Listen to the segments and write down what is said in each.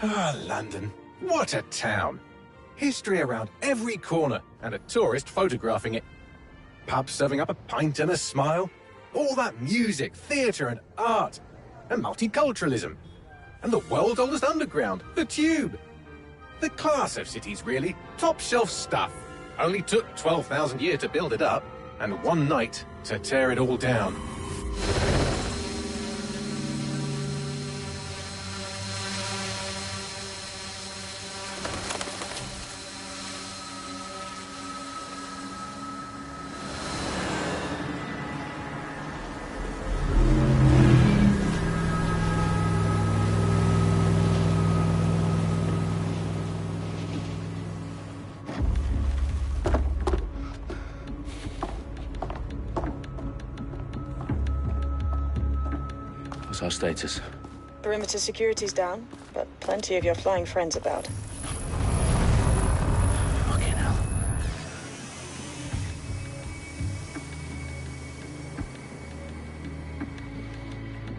Ah, London. What a town. History around every corner, and a tourist photographing it. Pubs serving up a pint and a smile. All that music, theatre and art. And multiculturalism. And the world's oldest underground, the Tube. The class of cities, really. Top shelf stuff. Only took 12,000 years to build it up, and one night to tear it all down. What's our status? Perimeter security's down, but plenty of your flying friends about. Fucking hell.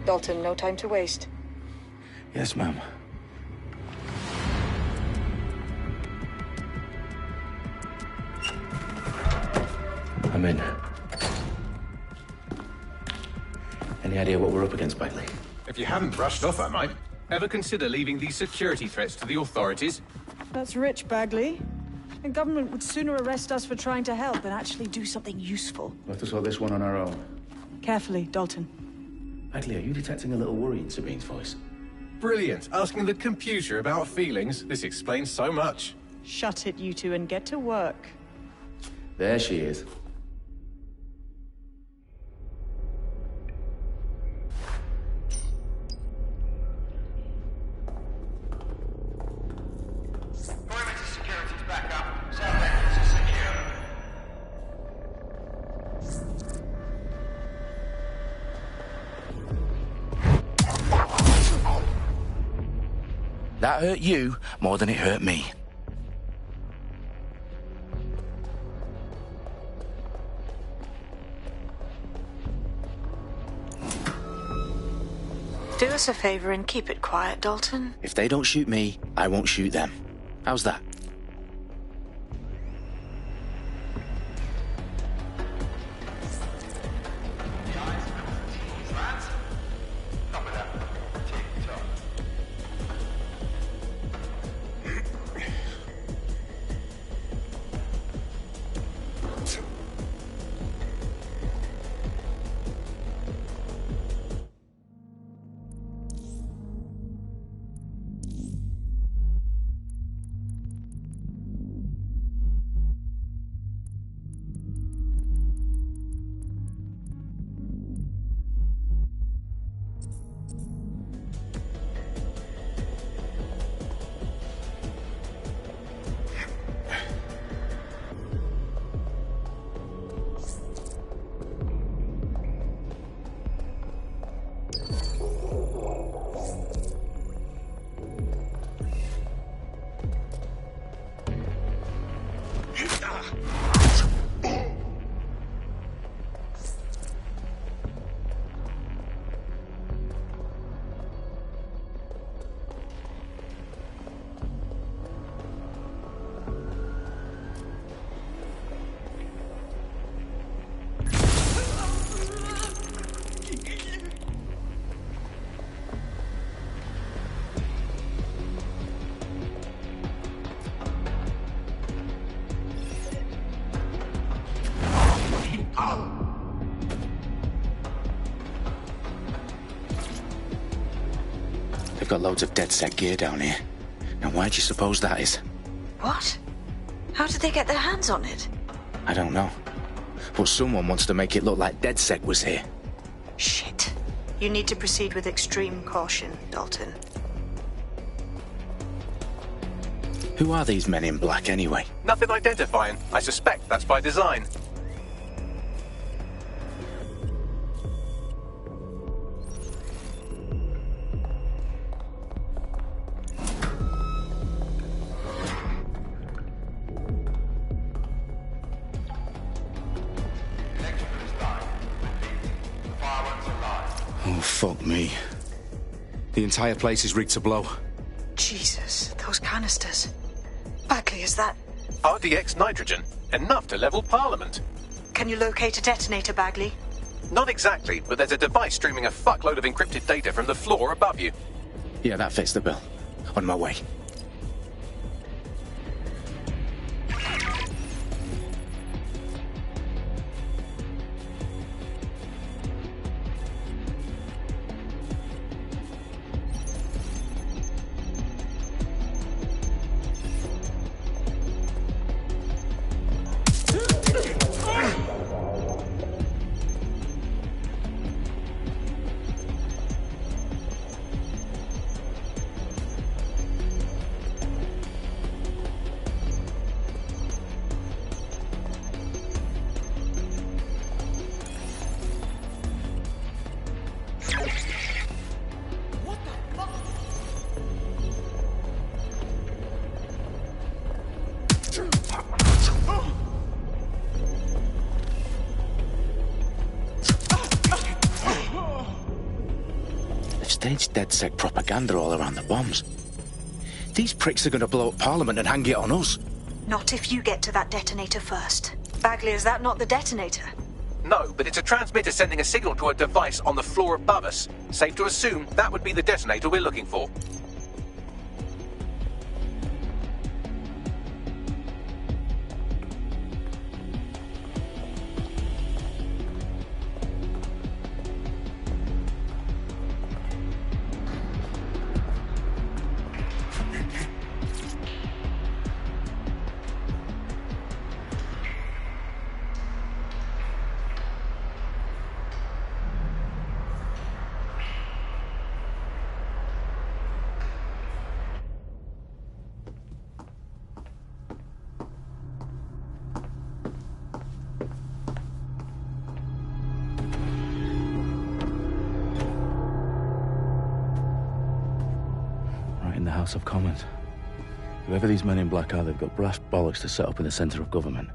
Dalton, no time to waste. Yes, ma'am. I'm in. Any idea what we're up against, Bagley? If you haven't brushed off, I might. Ever consider leaving these security threats to the authorities? That's rich, Bagley. The government would sooner arrest us for trying to help than actually do something useful. We'll have to sort this one on our own. Carefully, Dalton. Bagley, are you detecting a little worry in Sabine's voice? Brilliant. Asking the computer about feelings. This explains so much. Shut it, you two, and get to work. There she is. Perimeter security's back up. South entrance is secure. That hurt you more than it hurt me. Do us a favor and keep it quiet, Dalton. If they don't shoot me, I won't shoot them. How's that? They've got loads of dead-set gear down here. Now, why do you suppose that is? What? How did they get their hands on it? I don't know. But someone wants to make it look like DedSec was here. Shit. You need to proceed with extreme caution, Dalton. Who are these men in black, anyway? Nothing identifying. I suspect that's by design. Oh, fuck me. The entire place is rigged to blow. Jesus, those canisters. Bagley, is that... RDX nitrogen. Enough to level Parliament. Can you locate a detonator, Bagley? Not exactly, but there's a device streaming a fuckload of encrypted data from the floor above you. Yeah, that fits the bill. On my way. Staged DedSec propaganda all around the bombs. These pricks are going to blow up Parliament and hang it on us. Not if you get to that detonator first. Bagley, is that not the detonator? No, but it's a transmitter sending a signal to a device on the floor above us. Safe to assume that would be the detonator we're looking for. In the House of Commons. Whoever these men in black are, they've got brass bollocks to set up in the centre of government.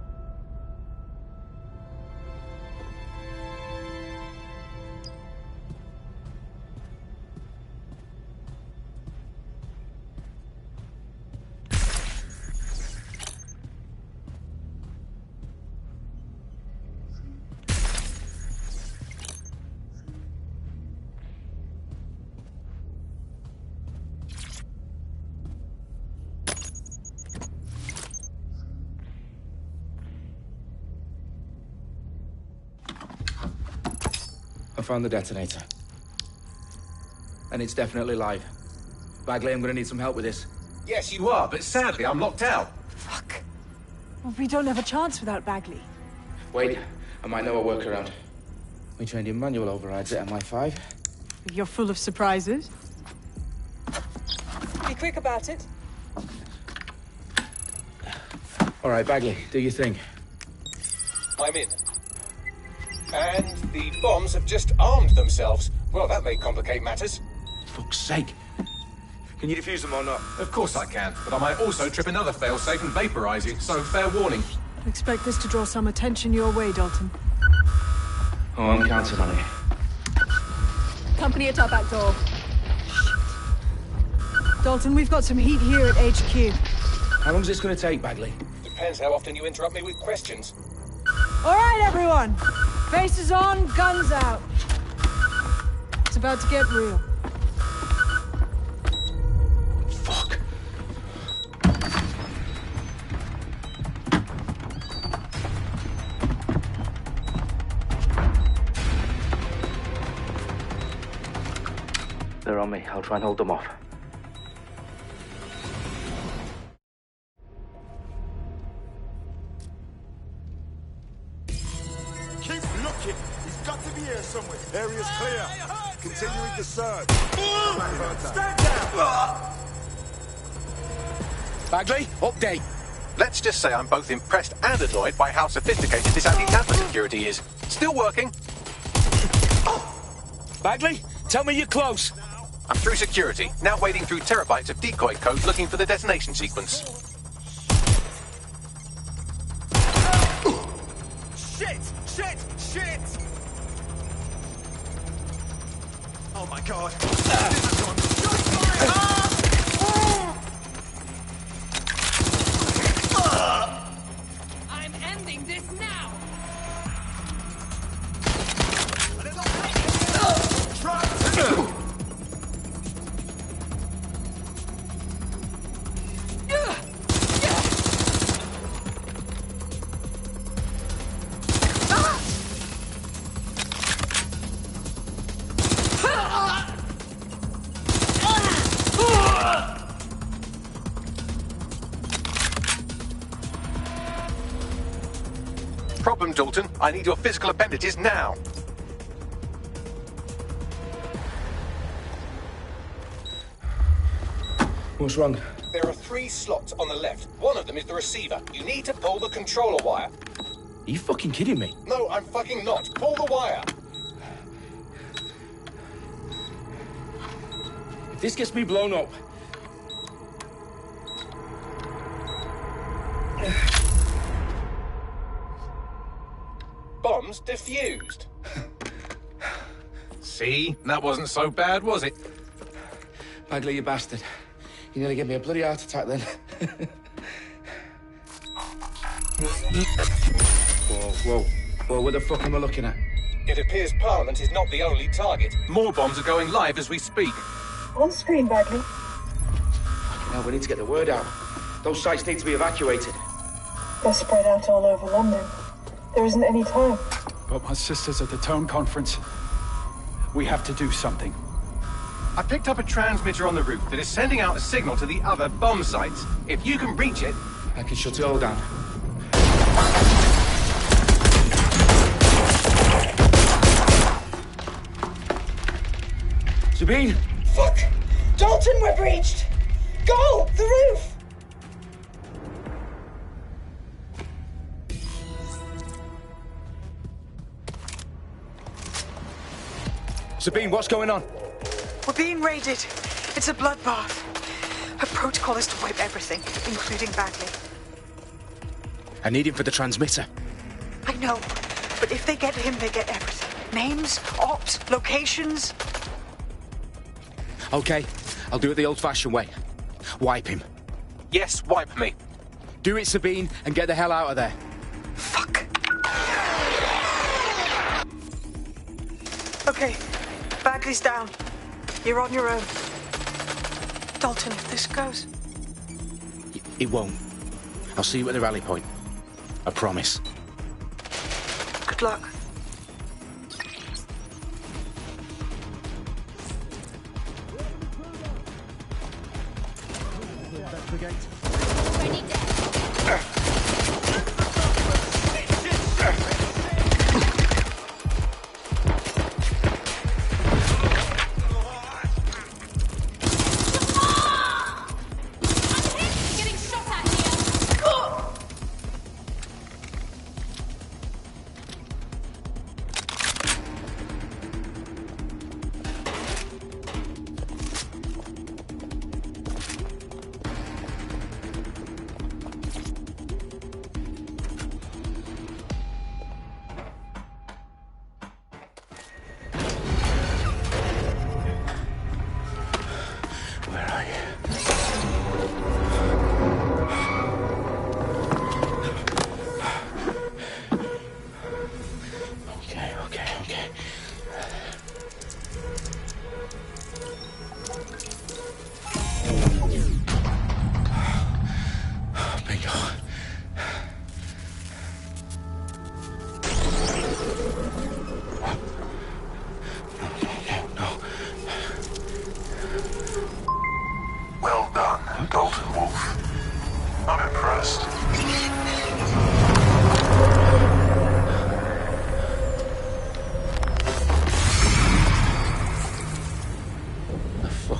I found the detonator. And it's definitely live. Bagley, I'm gonna need some help with this. Yes, you are, but sadly I'm locked out. Fuck. Well, we don't have a chance without Bagley. Wait, I might know a workaround. We trained in manual overrides at MI5. You're full of surprises. Be quick about it. All right, Bagley, do your thing. I'm in. And the bombs have just armed themselves. Well, that may complicate matters. Fuck's sake. Can you defuse them or not? Of course I can, but I might also trip another failsafe and vaporize you, so fair warning. Expect this to draw some attention your way, Dalton. Oh, I'm counting on it. Company at our back door. Shit. Dalton, we've got some heat here at HQ. How long's this gonna take, Bagley? Depends how often you interrupt me with questions. All right, everyone. Faces on, guns out. It's about to get real. Fuck. They're on me. I'll try and hold them off. Keep looking. He's got to be here somewhere. Area's clear. Continuing the search. Stand down. Bagley, update. Let's just say I'm both impressed and annoyed by how sophisticated this anti-tamper security is. Still working. Bagley, tell me you're close. I'm through security, now wading through terabytes of decoy code looking for the detonation sequence. Shit! Shit! Shit! Oh my god. Dalton. I need your physical appendages now. What's wrong? There are 3 slots on the left. One of them is the receiver. You need to pull the controller wire. Are you fucking kidding me? No, I'm fucking not. Pull the wire. If this gets me blown up... Bombs defused. See? That wasn't so bad, was it? Bagley, you bastard. You nearly gave me a bloody heart attack then. Whoa, what the fuck am I looking at? It appears Parliament is not the only target. More bombs are going live as we speak. On screen, Bagley. Now we need to get the word out. Those sites need to be evacuated. They're spread out all over London. There isn't any time. But my sister's at the town conference. We have to do something. I picked up a transmitter on the roof that is sending out a signal to the other bomb sites. If you can reach it... I can shut it all down. Sabine! Fuck! Dalton, we're breached! Go! The roof! Sabine, what's going on? We're being raided. It's a bloodbath. Her protocol is to wipe everything, including Bagley. I need him for the transmitter. I know, but if they get him, they get everything. Names, ops, locations. Okay, I'll do it the old-fashioned way. Wipe him. Yes, wipe me. Do it, Sabine, and get the hell out of there. Fuck. Okay, Bagley's down. You're on your own. Dalton, if this goes... It won't. I'll see you at the rally point. I promise. Good luck.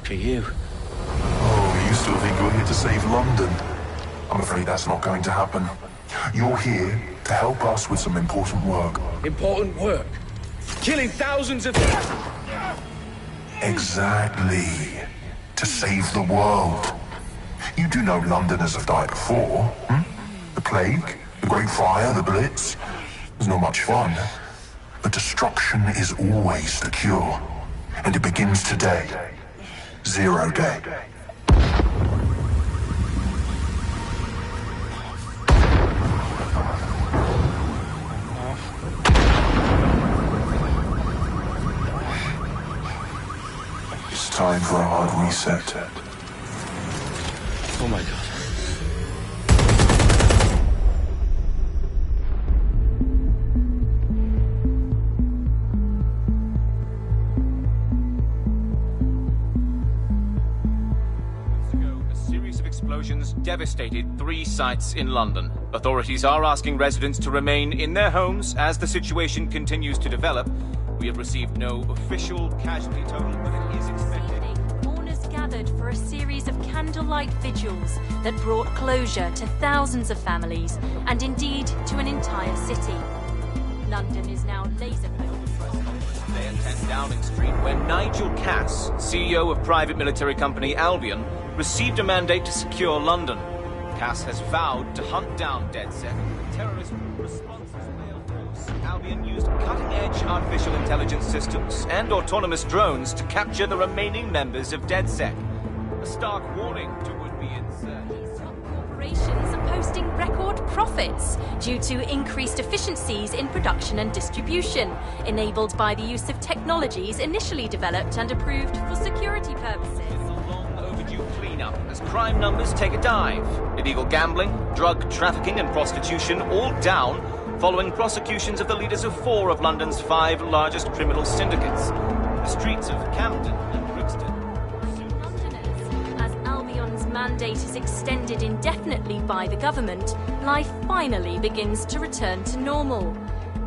For you. Oh, you still think you're here to save London? I'm afraid that's not going to happen. You're here to help us with some important work. Important work? Killing thousands of... Exactly. To save the world. You do know Londoners have died before, hmm? The Plague, the Great Fire, the Blitz. It's not much fun. But destruction is always the cure. And it begins today. 0 day. It's time for a hard reset. Oh my God. Explosions devastated 3 sites in London. Authorities are asking residents to remain in their homes as the situation continues to develop. We have received no official casualty total, but it is expected. Mourners gathered for a series of candlelight vigils that brought closure to thousands of families and indeed to an entire city. London is now laser-focused. Day at 10 Downing Street, when Nigel Cass, CEO of private military company Albion, received a mandate to secure London. Cass has vowed to hunt down DedSec. Terrorist responses failed force. Albion used cutting-edge artificial intelligence systems and autonomous drones to capture the remaining members of DedSec. A stark warning to would-be insurgents. Corporations are posting record profits due to increased efficiencies in production and distribution, enabled by the use of technologies initially developed and approved for security purposes. Cleanup as crime numbers take a dive. Illegal gambling, drug trafficking and prostitution all down following prosecutions of the leaders of 4 of London's 5 largest criminal syndicates. The streets of Camden and Brixton. Londoners, as Albion's mandate is extended indefinitely by the government, life finally begins to return to normal.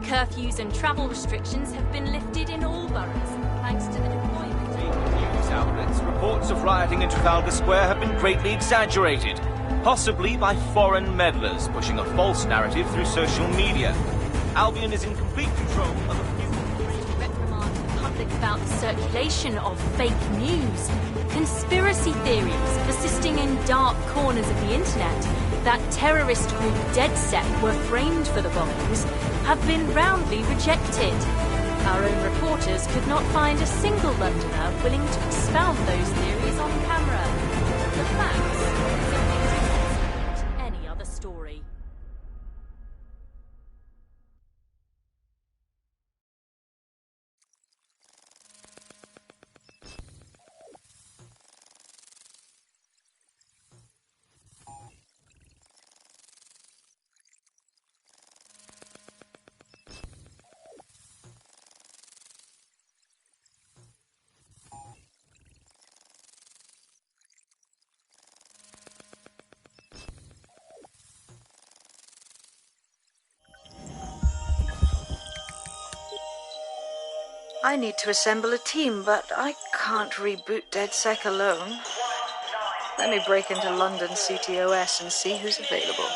Curfews and travel restrictions have been lifted in all boroughs, thanks to the deployment outlets, reports of rioting in Trafalgar Square have been greatly exaggerated, possibly by foreign meddlers pushing a false narrative through social media. Albion is in complete control of the reprimand the public about the circulation of fake news, conspiracy theories persisting in dark corners of the internet that terrorist group DedSec were framed for the bombings have been roundly rejected. Our own reporters could not find a single Londoner willing to expound those theories on camera. The facts simply support any other story. I need to assemble a team, but I can't reboot DedSec alone. Let me break into London CTOS and see who's available.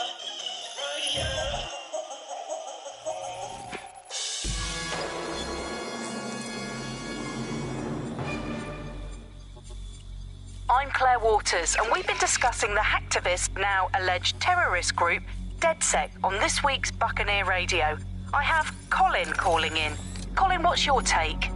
I'm Claire Waters, and we've been discussing the hacktivist, now alleged terrorist group, DedSec, on this week's Buccaneer Radio. I have Colin calling in. Colin, what's your take?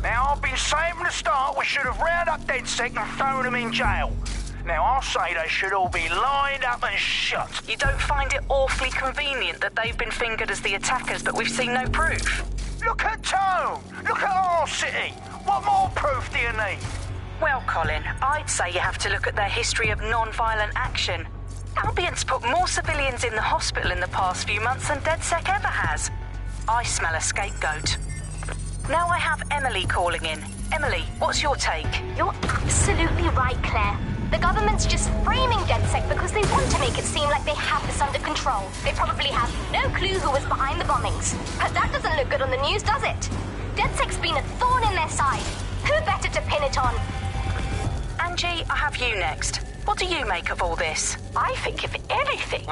Now, I've been saying from the start we should have rounded up DedSec and thrown them in jail. Now, I'll say they should all be lined up and shot. You don't find it awfully convenient that they've been fingered as the attackers, but we've seen no proof? Look at Tone! Look at our city! What more proof do you need? Well, Colin, I'd say you have to look at their history of non-violent action. Albion's put more civilians in the hospital in the past few months than DedSec ever has. I smell a scapegoat. Now I have Emily calling in. Emily, what's your take? You're absolutely right, Claire. The government's just framing DedSec because they want to make it seem like they have this under control. They probably have no clue who was behind the bombings. But that doesn't look good on the news, does it? DedSec's been a thorn in their side. Who better to pin it on? Angie, I have you next. What do you make of all this? I think, if anything,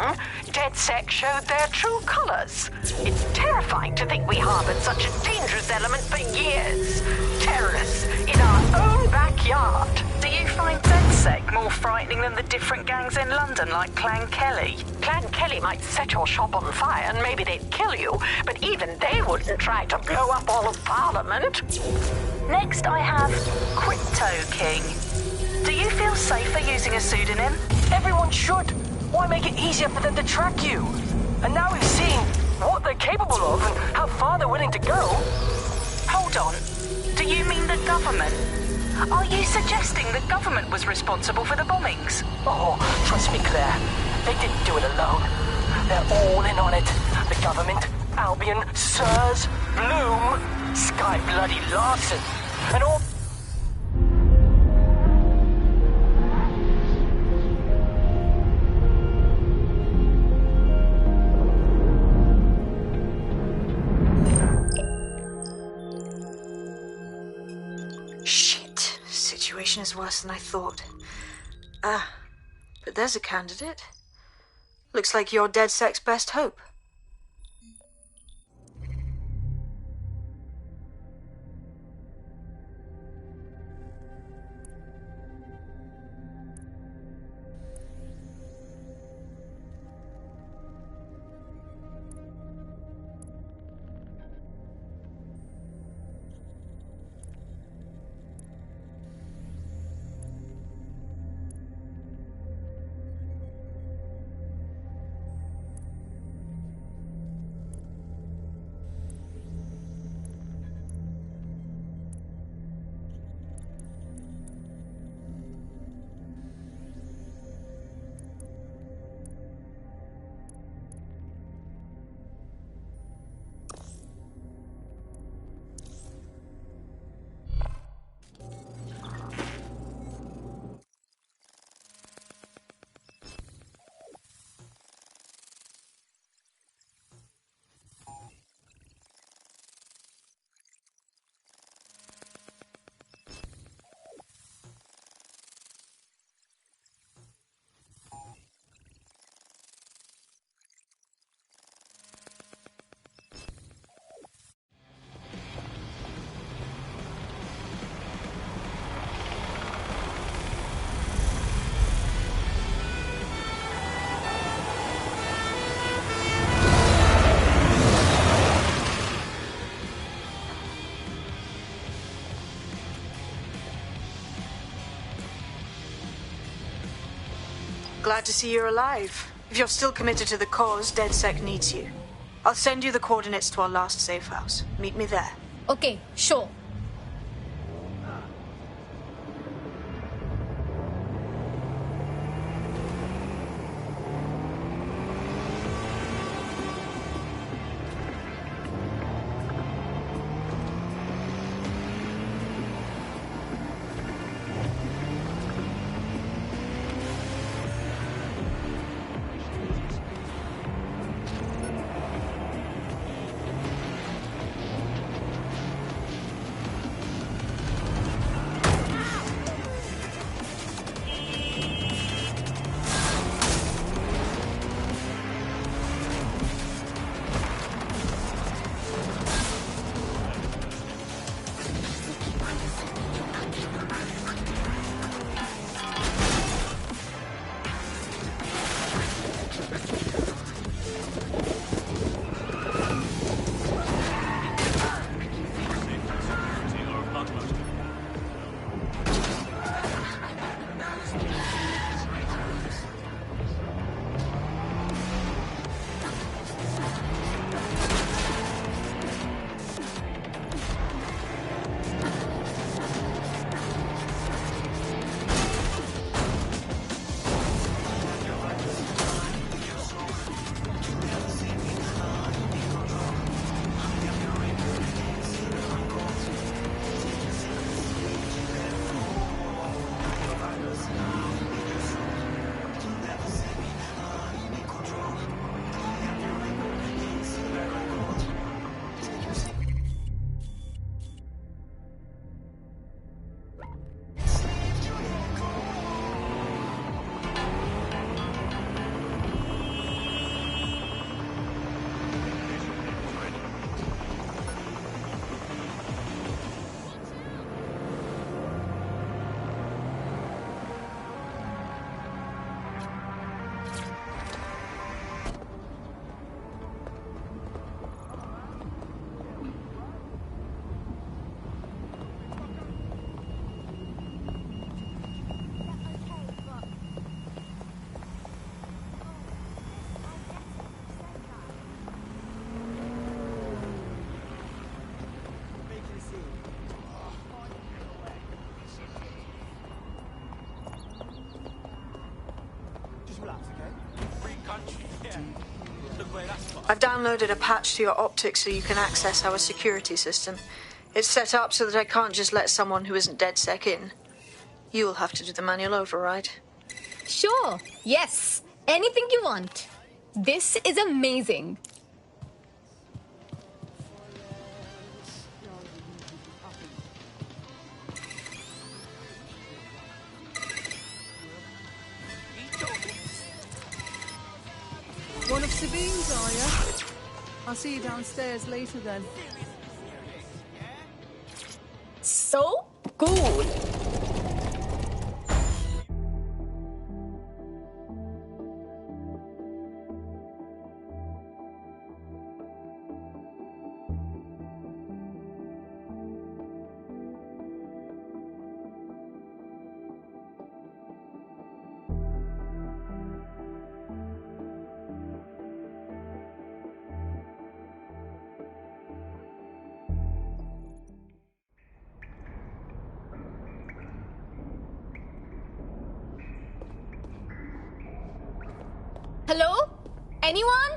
DedSec showed their true colours. It's terrifying to think we harboured such a dangerous element for years. Terrorists in our own backyard. Do you find DedSec more frightening than the different gangs in London, like Clan Kelly? Clan Kelly might set your shop on fire and maybe they'd kill you, but even they wouldn't try to blow up all of Parliament. Next, I have Crypto King. Do you feel safer using a pseudonym? Everyone should. Why make it easier for them to track you? And now we've seen what they're capable of and how far they're willing to go. Hold on. Do you mean the government? Are you suggesting the government was responsible for the bombings? Oh, trust me, Claire. They didn't do it alone. They're all in on it. The government, Albion, Sirs, Bloom, Sky Bloody Larson, and all... situation is worse than I thought. But there's a candidate. Looks like you're DedSec's best hope. Glad to see you're alive. If you're still committed to the cause, DedSec needs you. I'll send you the coordinates to our last safe house. Meet me there. Okay, sure. I've downloaded a patch to your optics so you can access our security system. It's set up so that I can't just let someone who isn't DedSec in. You'll have to do the manual override. Sure, yes. Anything you want. This is amazing. Sabine's, are you? I'll see you downstairs later then. So cool. Hello? Anyone?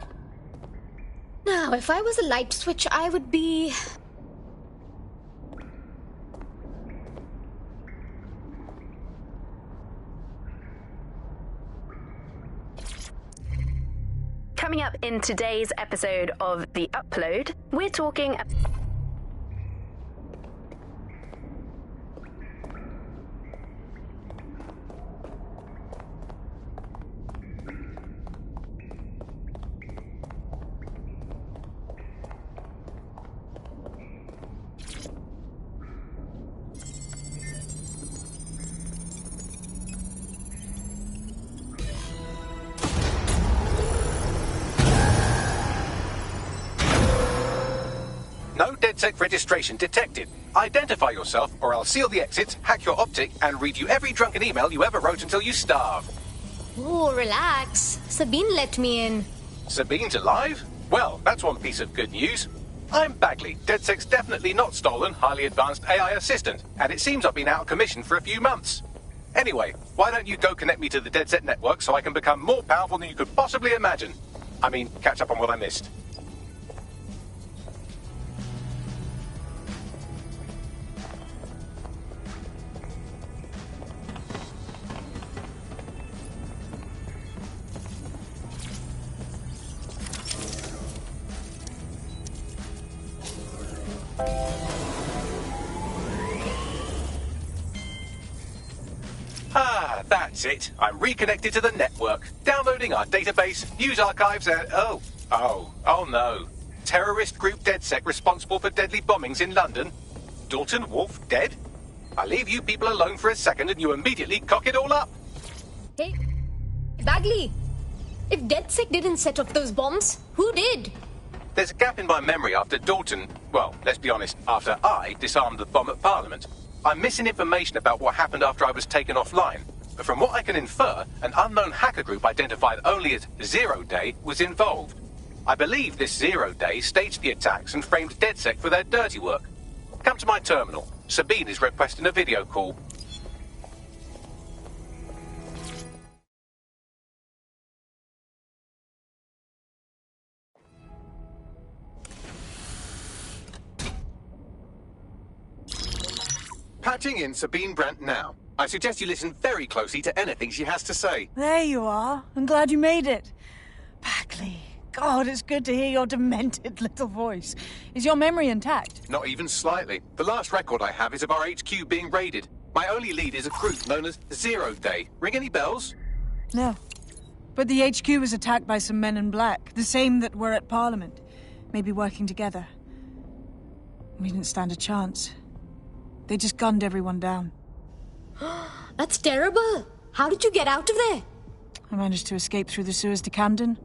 Now, if I was a light switch, I would be... Coming up in today's episode of The Upload, we're talking... No DedSec registration detected. Identify yourself, or I'll seal the exits, hack your optic, and read you every drunken email you ever wrote until you starve. Oh, relax. Sabine let me in. Sabine's alive? Well, that's one piece of good news. I'm Bagley, DedSec's definitely not stolen, highly advanced AI assistant, and it seems I've been out of commission for a few months. Anyway, why don't you go connect me to the DedSec network so I can become more powerful than you could possibly imagine? I mean, catch up on what I missed. Ah, that's it. I'm reconnected to the network, downloading our database, news archives, and... Oh no. Terrorist group DedSec responsible for deadly bombings in London? Dalton Wolf dead? I leave you people alone for a second and you immediately cock it all up. Hey, Bagley. If DedSec didn't set off those bombs, who did? There's a gap in my memory after Dalton... Well, let's be honest, after I disarmed the bomb at Parliament. I'm missing information about what happened after I was taken offline, but from what I can infer, an unknown hacker group identified only as Zero Day was involved. I believe this Zero Day staged the attacks and framed DedSec for their dirty work. Come to my terminal. Sabine is requesting a video call. Patching in Sabine Brandt now. I suggest you listen very closely to anything she has to say. There you are. I'm glad you made it. Bagley, God, it's good to hear your demented little voice. Is your memory intact? Not even slightly. The last record I have is of our HQ being raided. My only lead is a group known as Zero Day. Ring any bells? No. But the HQ was attacked by some men in black, the same that were at Parliament. Maybe working together. We didn't stand a chance. They just gunned everyone down. That's terrible. How did you get out of there? I managed to escape through the sewers to Camden.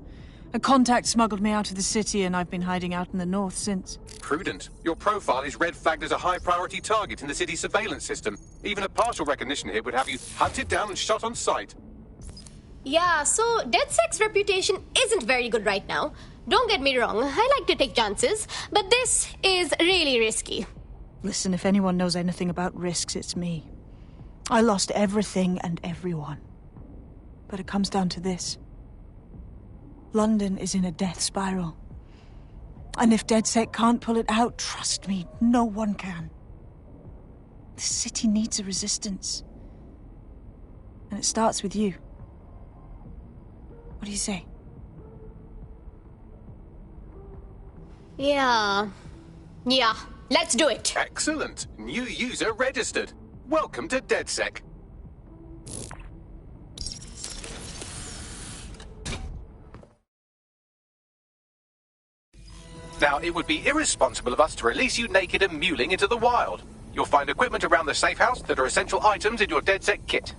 A contact smuggled me out of the city, and I've been hiding out in the north since. Prudent. Your profile is red flagged as a high-priority target in the city's surveillance system. Even a partial recognition here would have you hunted down and shot on sight. Yeah, so DedSec's reputation isn't very good right now. Don't get me wrong, I like to take chances, but this is really risky. Listen, if anyone knows anything about risks, it's me. I lost everything and everyone. But it comes down to this. London is in a death spiral. And if DedSec can't pull it out, trust me, no one can. The city needs a resistance. And it starts with you. What do you say? Yeah, let's do it. Excellent. New user registered. Welcome to DedSec. Now, it would be irresponsible of us to release you naked and mewling into the wild. You'll find equipment around the safe house that are essential items in your DedSec kit.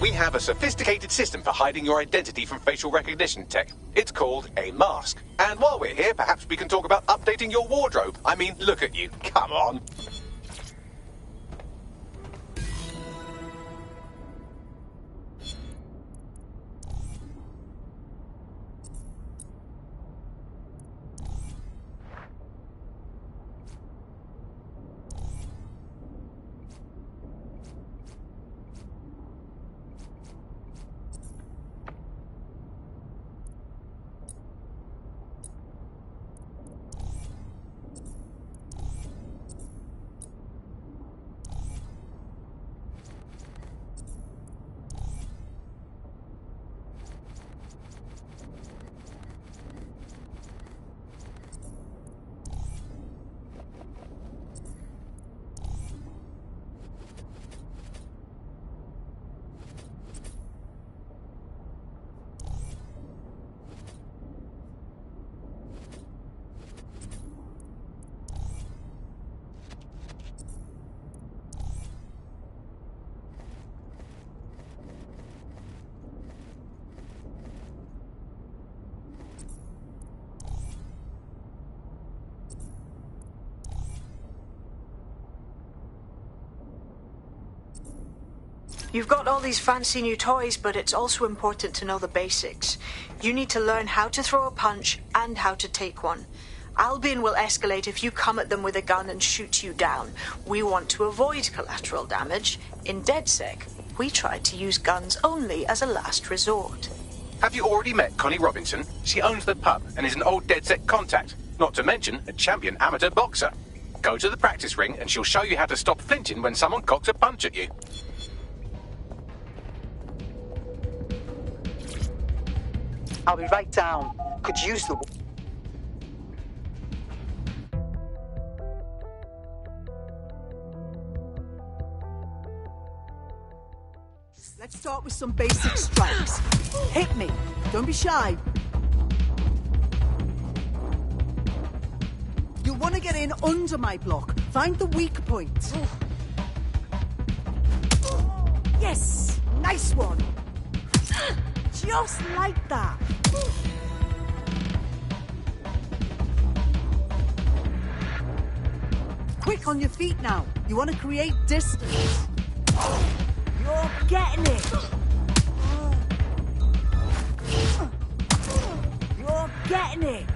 We have a sophisticated system for hiding your identity from facial recognition tech. It's called a mask. And while we're here, perhaps we can talk about updating your wardrobe. I mean, look at you. Come on. You've got all these fancy new toys, but it's also important to know the basics. You need to learn how to throw a punch and how to take one. Albion will escalate if you come at them with a gun and shoot you down. We want to avoid collateral damage. In DedSec, we try to use guns only as a last resort. Have you already met Connie Robinson? She owns the pub and is an old DedSec contact, not to mention a champion amateur boxer. Go to the practice ring and she'll show you how to stop flinching when someone cocks a punch at you. I'll be right down. Could use the... Let's start with some basic strikes. Hit me. Don't be shy. You'll want to get in under my block. Find the weak point. Yes! Nice one! Just like that. Quick on your feet now. You want to create distance. You're getting it. You're getting it.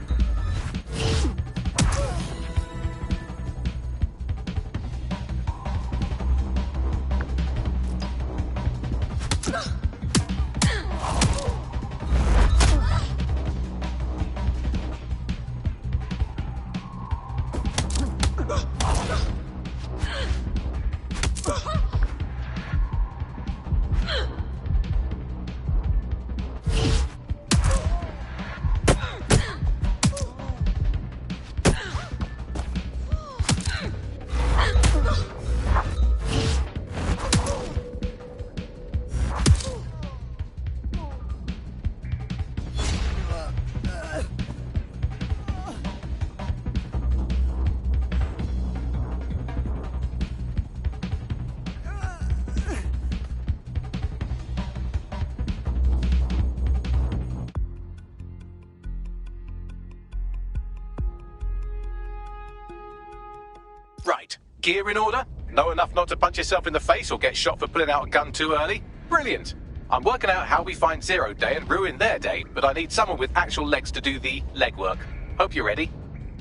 Gear in order? Know enough not to punch yourself in the face or get shot for pulling out a gun too early? Brilliant. I'm working out how we find Zero Day and ruin their day, but I need someone with actual legs to do the legwork. Hope you're ready.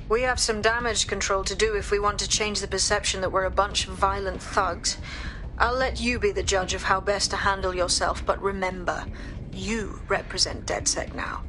We have some damage control to do if we want to change the perception that we're a bunch of violent thugs. I'll let you be the judge of how best to handle yourself, but remember, you represent DedSec now.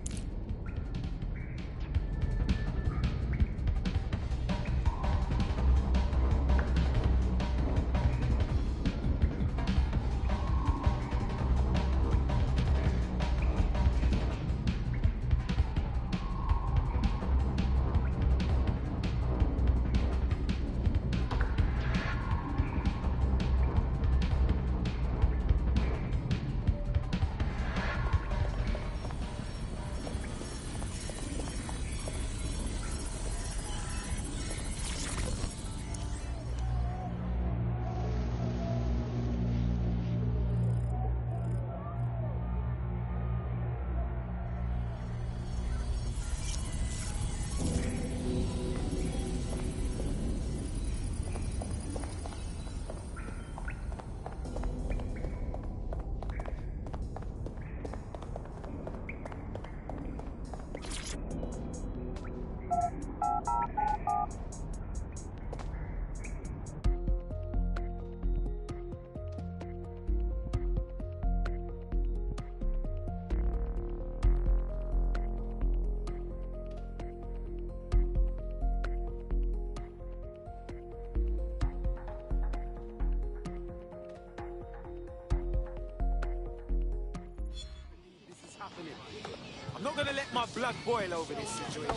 I'm not gonna let my blood boil over this situation.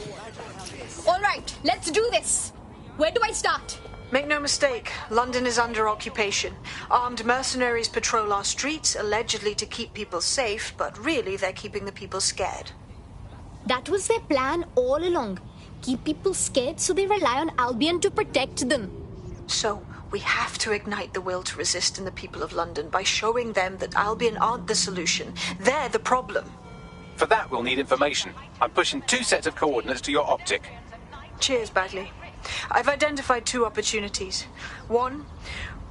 All right, let's do this. Where do I start? Make no mistake, London is under occupation. Armed mercenaries patrol our streets, allegedly to keep people safe, but really they're keeping the people scared. That was their plan all along. Keep people scared so they rely on Albion to protect them. So, we have to ignite the will to resist in the people of London by showing them that Albion aren't the solution. They're the problem. For that, we'll need information. I'm pushing 2 sets of coordinates to your optic. Cheers, Bagley. I've identified 2 opportunities. 1,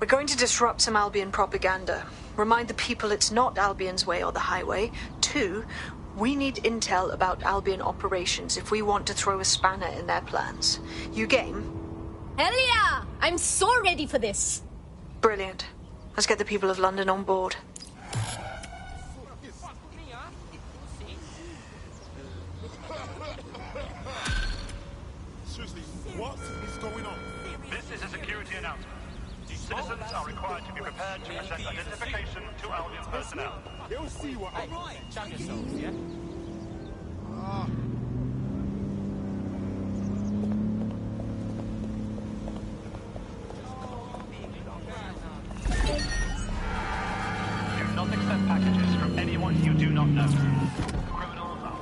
we're going to disrupt some Albion propaganda. Remind the people it's not Albion's way or the highway. 2, we need intel about Albion operations if we want to throw a spanner in their plans. You game? Hell yeah! I'm so ready for this. Brilliant. Let's get the people of London on board. Seriously, what is going on? This is a security announcement. Citizens are required to be prepared to present identification to Albion personnel. They'll see what I'm Right, calm yourselves, yeah? Do not accept packages from anyone you do not know. Criminals are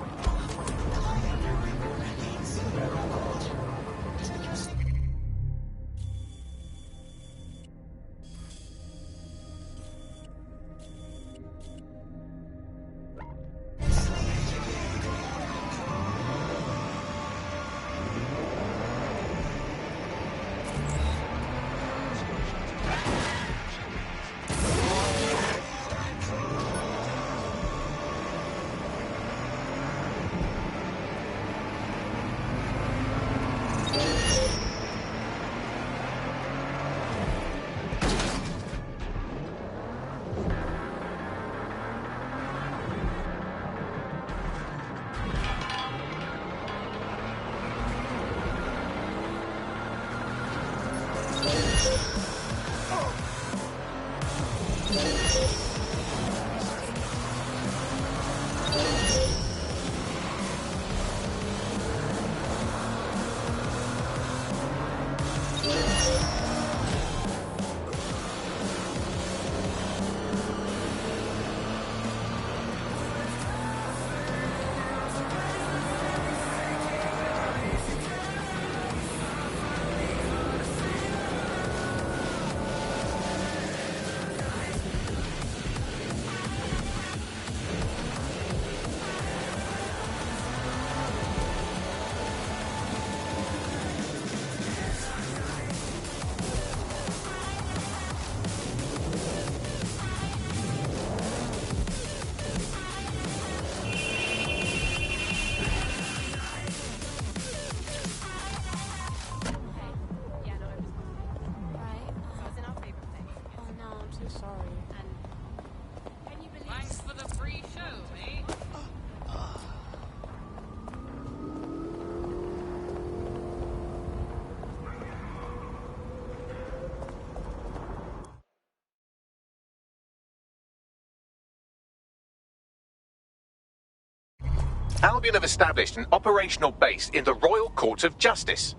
Albion have established an operational base in the Royal Court of Justice.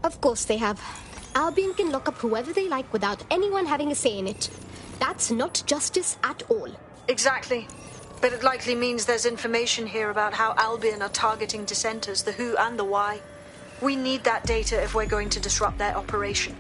Of course they have. Albion can lock up whoever they like without anyone having a say in it. That's not justice at all. Exactly. But it likely means there's information here about how Albion are targeting dissenters, the who and the why. We need that data if we're going to disrupt their operation.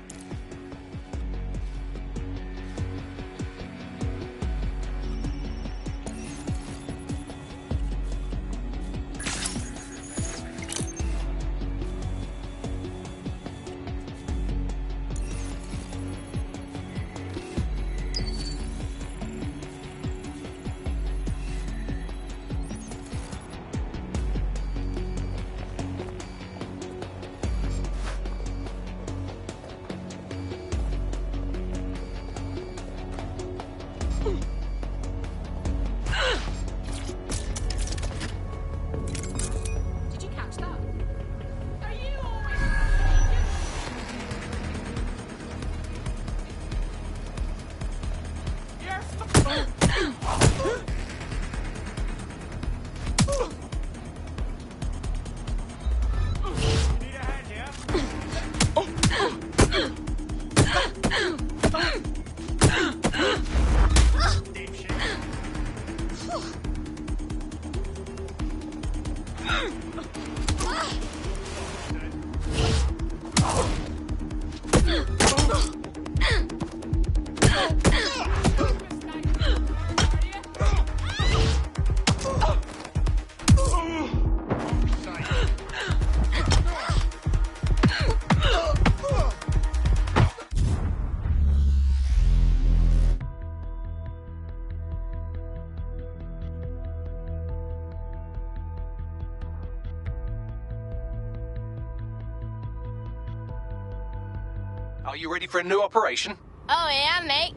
Are you ready for a new operation? Oh yeah, mate.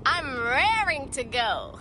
I'm raring to go.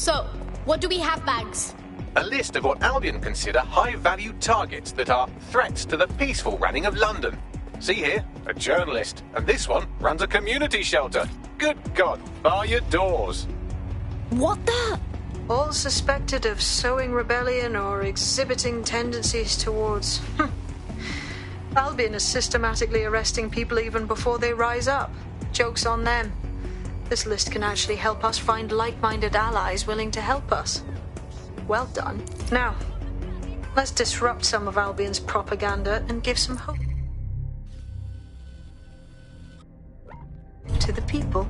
So, what do we have, Bags? A list of what Albion consider high-value targets that are threats to the peaceful running of London. See here, a journalist, and this one runs a community shelter. Good God, bar your doors. What the? All suspected of sowing rebellion or exhibiting tendencies towards... Albion is systematically arresting people even before they rise up. Joke's on them. This list can actually help us find like-minded allies willing to help us. Well done. Now, let's disrupt some of Albion's propaganda and give some hope to the people.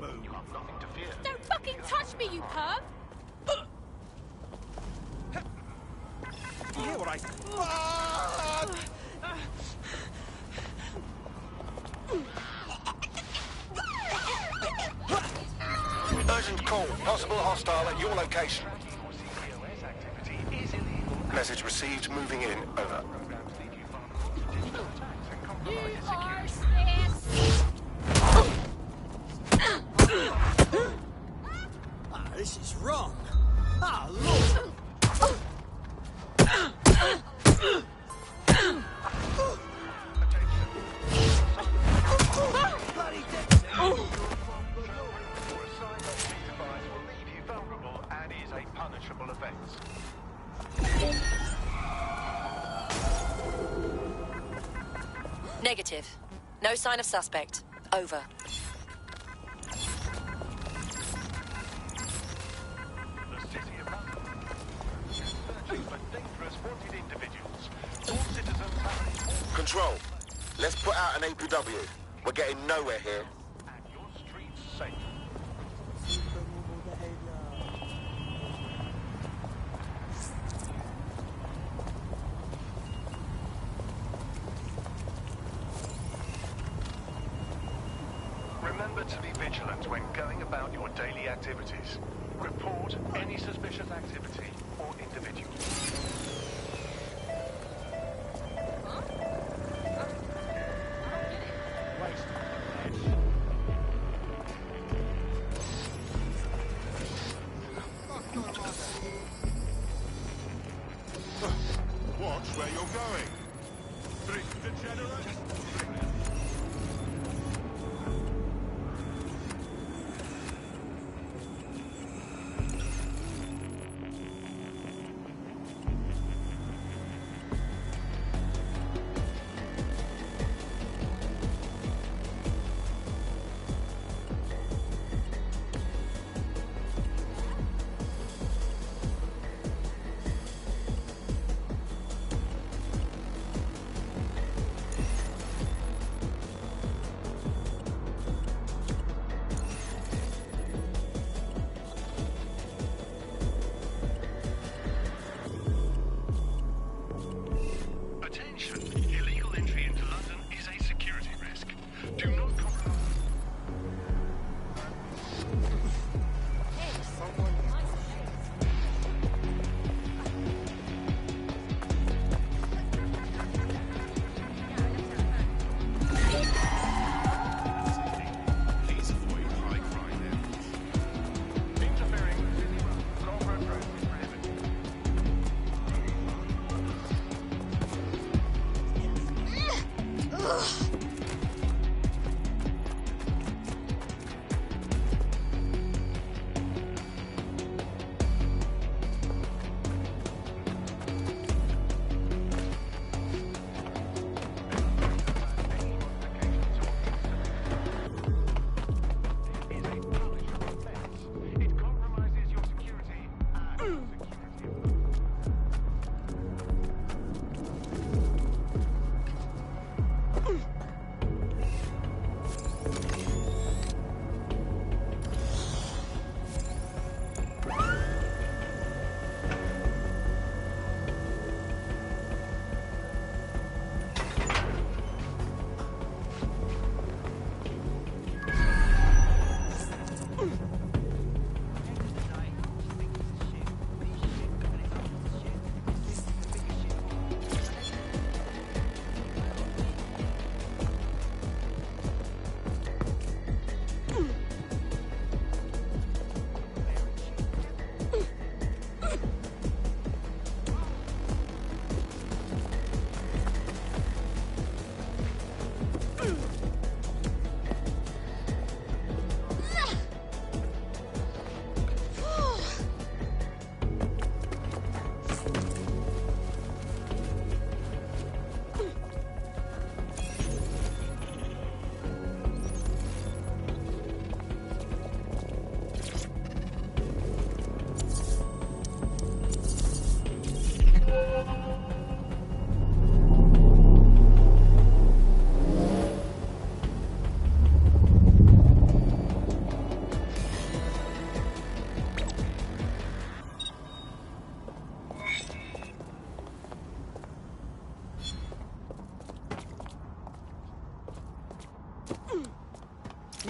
Move. You have nothing to fear. Don't fucking touch me, you perv! You hear what I... Urgent call. Possible hostile at your location. Message received. Moving in. Over. You are sis! This is wrong. Look. Negative. No sign of suspect. Over. Control. Let's put out an APW. We're getting nowhere here. And your street's safe. Remember to be vigilant when going about your daily activities. Report any suspicious activity or individual. Watch where you're going. Drink degenerate.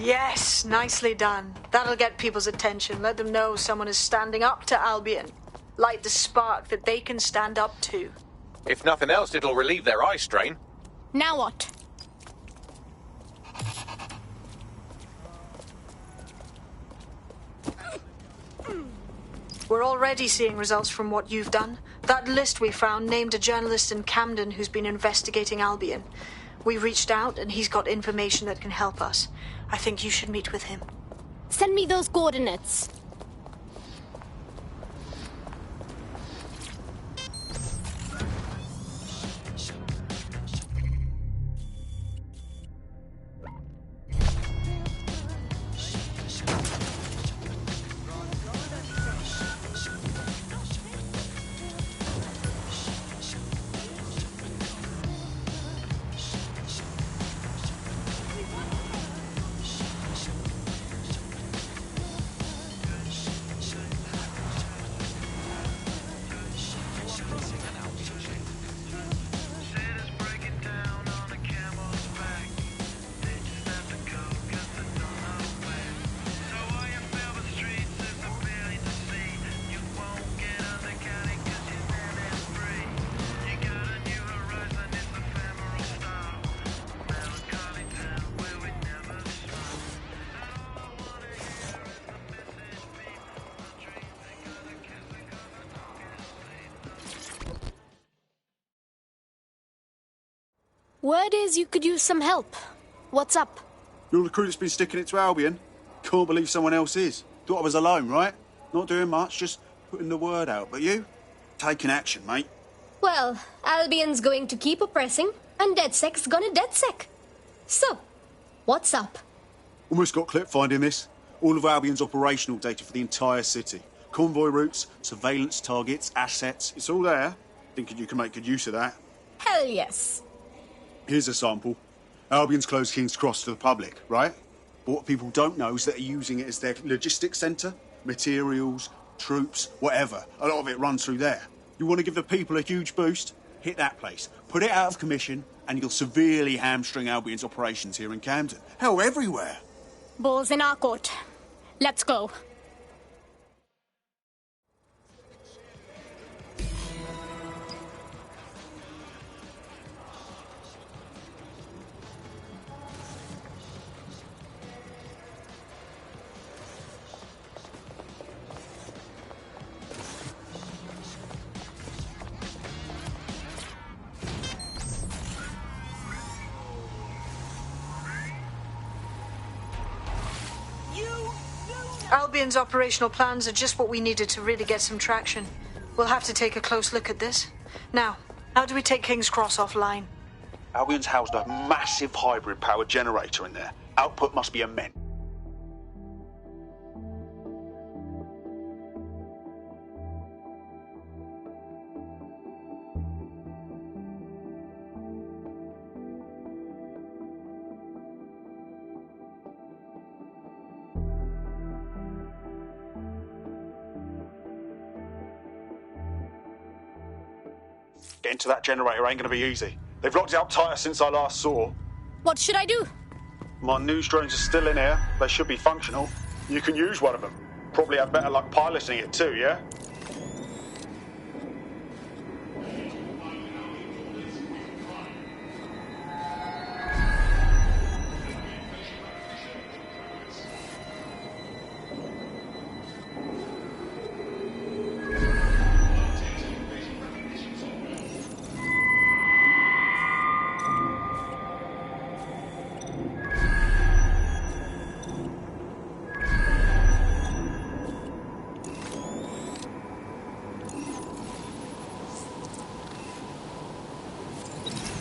Yes, nicely done. That'll get people's attention. Let them know someone is standing up to Albion. Light the spark that they can stand up to. If nothing else, it'll relieve their eye strain. Now what? We're already seeing results from what you've done. That list we found named a journalist in Camden who's been investigating Albion. We reached out and he's got information that can help us. I think you should meet with him. Send me those coordinates. Word is you could use some help. What's up? You're the crew that's been sticking it to Albion? Can't believe someone else is. Thought I was alone, right? Not doing much, just putting the word out. But you? Taking action, mate. Well, Albion's going to keep oppressing, and DedSec's gonna DedSec. So, what's up? Almost got clip finding this. All of Albion's operational data for the entire city. Convoy routes, surveillance targets, assets. It's all there. Thinking you can make good use of that. Hell yes. Here's a sample. Albion's closed King's Cross to the public, right? But what people don't know is that they're using it as their logistics centre. Materials, troops, whatever. A lot of it runs through there. You want to give the people a huge boost? Hit that place. Put it out of commission, and you'll severely hamstring Albion's operations here in Camden. Hell, everywhere. Ball's in our court. Let's go. Albion's operational plans are just what we needed to really get some traction. We'll have to take a close look at this. Now, how do we take King's Cross offline? Albion's housed a massive hybrid power generator in there. Output must be immense. Getting to that generator ain't gonna be easy. They've locked it up tighter since I last saw. What should I do? My news drones are still in here. They should be functional. You can use one of them. Probably have better luck piloting it too, yeah?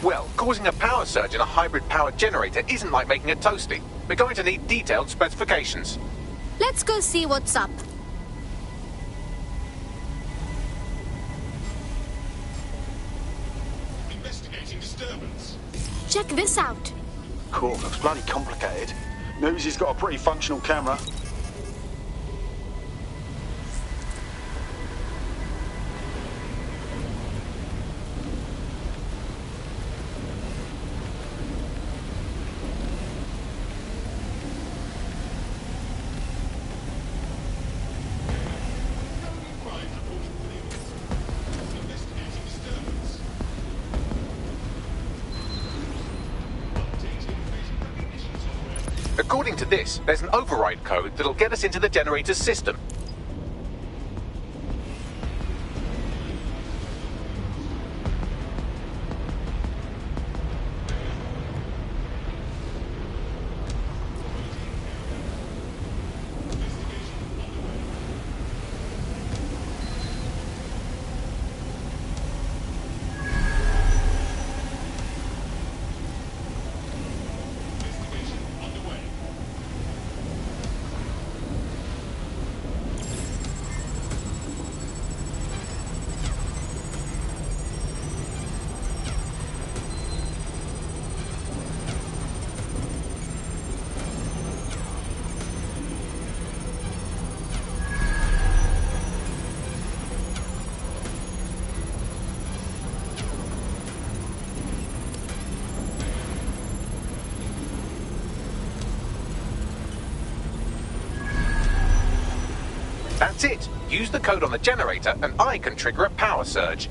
Well, causing a power surge in a hybrid-powered generator isn't like making a toasty. We're going to need detailed specifications. Let's go see what's up. Investigating disturbance. Check this out. Cool, looks bloody complicated. Newsy's got a pretty functional camera. According to this, there's an override code that'll get us into the generator's system. That's it. Use the code on the generator and I can trigger a power surge.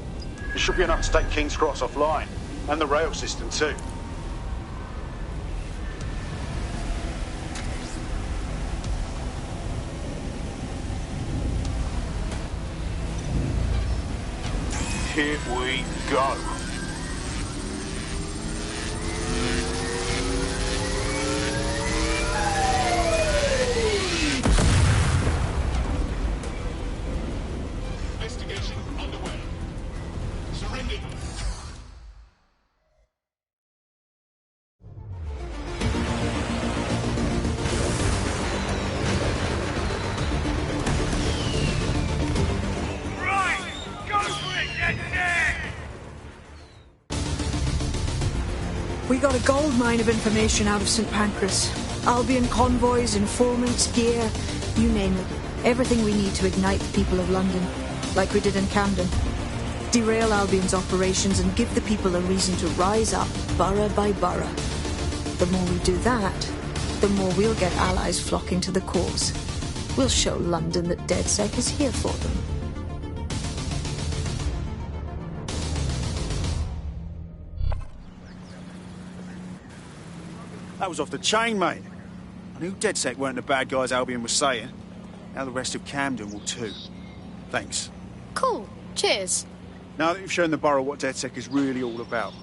It should be enough to take King's Cross offline. And the rail system too. Here we go. Investigation underway. Surrender. Right! Go for it, DedSec! We got a gold mine of information out of St. Pancras. Albion convoys, informants, gear, you name it. Everything we need to ignite the people of London, like we did in Camden. Derail Albion's operations and give the people a reason to rise up, borough by borough. The more we do that, the more we'll get allies flocking to the cause. We'll show London that DedSec is here for them. That was off the chain, mate. I knew DedSec weren't the bad guys Albion was saying. Now the rest of Camden will too. Thanks. Cool. Cheers. Now that you've shown the borough what DedSec is really all about,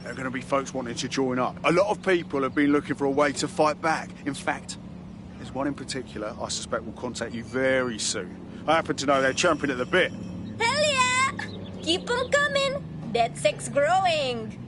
there are going to be folks wanting to join up. A lot of people have been looking for a way to fight back. In fact, there's one in particular I suspect will contact you very soon. I happen to know they're champing at the bit. Hell yeah! Keep them coming. DedSec's growing.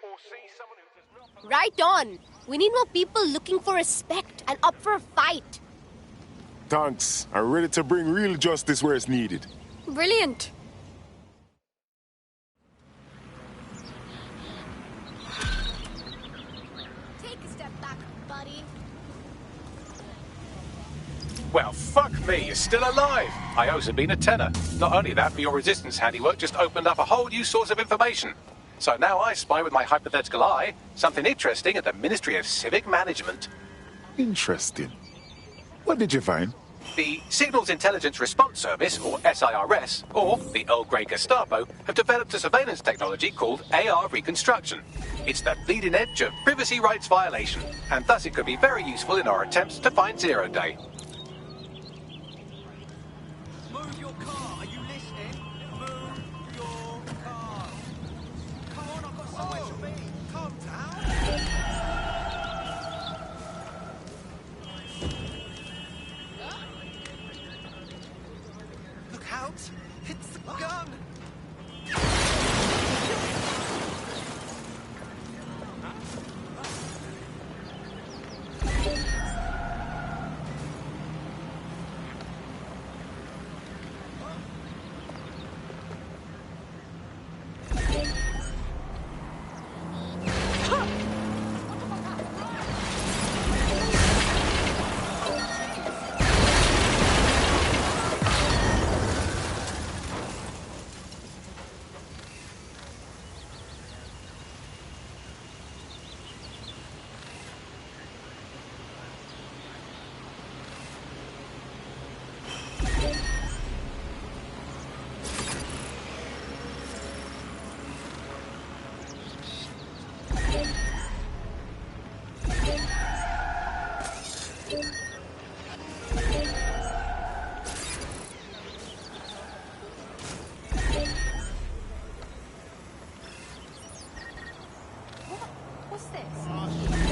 or see someone who does not... Right on. We need more people looking for respect and up for a fight. Thanks. I'm ready to bring real justice where it's needed. Brilliant. Take a step back, buddy. Well, fuck me, you're still alive. I owe Sabine a tenner. Not only that, but your resistance handiwork just opened up a whole new source of information. So now I spy with my hypothetical eye something interesting at the Ministry of Civic Management. Interesting. What did you find? The Signals Intelligence Response Service, or SIRS, or the Earl Grey Gestapo, have developed a surveillance technology called AR Reconstruction. It's the bleeding edge of privacy rights violation, and thus it could be very useful in our attempts to find Zero Day. Move your car. Are you listening? Move your car. Come on, I've got somewhere to be. Calm down. Look out! It's the gun! What's this? No.